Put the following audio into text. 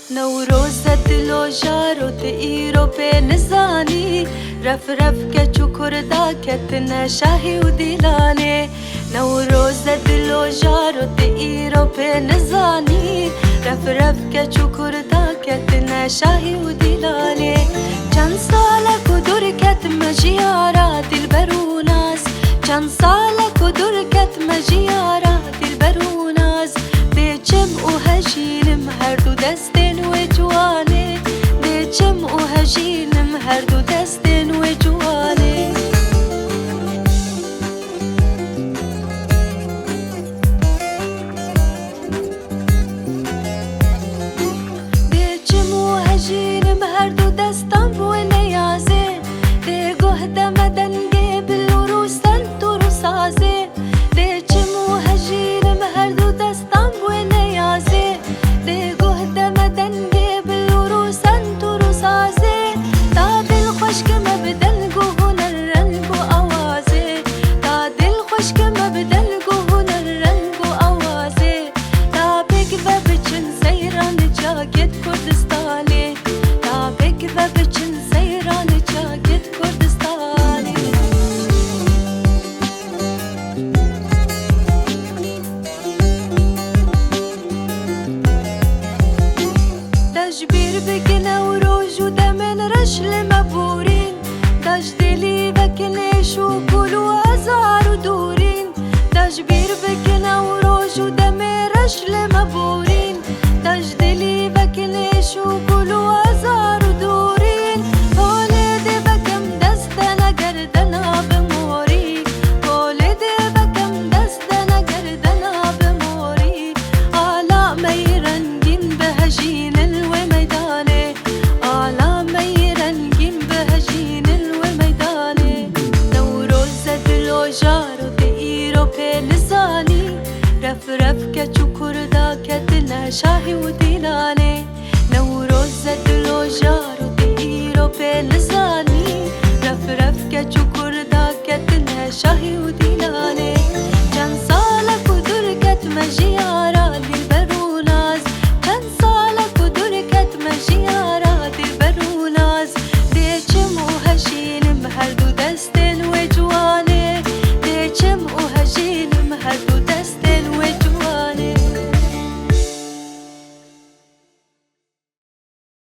نوروز دلو جارو تئیرو پی نزانی رف رف کچو کردا کتنا شاهی و دیلانه نوروز دلو جارو تئیرو پی نزانی رف رف کچو کردا کتنا شاهی و دیلانه چند ساله کدور کت مجیارا دلبر و ناز چند ساله کدور کت مجیارا دلبر و ناز دیچم و هجینم هر دو دستین و جوانه دیچم و هجینم هر دو دستین و جوانه دیچم و هجینم هر دو دستم و نیازه دی گهده مدنگه بلوروستن تو رو سازه دیچم و هجینم هر دو دستم و نیازه دی گهده مدنگه بلوروستن تو رو سازه تا دل خشک مبدل گو هنر رنگ و آوازه تا دل خشک مبدل گو هنر رنگ و آوازه تا بگ و بچن سیران جاگت کردستانه تا بگ و بچن سیران جاگت کردستانه تجبیر بگنه و روجو دمن رشل مبورین داج دلی بکنش و گل و ازار و دورین تجبیر بگنه و روجو دمن رشل مبورین داج دلی بکنش و گل و ازار و دورین هولی دی بکم دستنا گردنا بموری هولی دی بکم دستنا گردنا بموری آلا می رنگین بهجین الومیدانه آلا می رنگین بهجین الومیدانه نوروز دلو جارو تئیرو پی لسانی رف رف کچو کردا کتنا شاهی و دیلانه نوروز دلو جارو تئیرو پی لسانی رف رف کچو کردا کتنا شاهی و دیلانه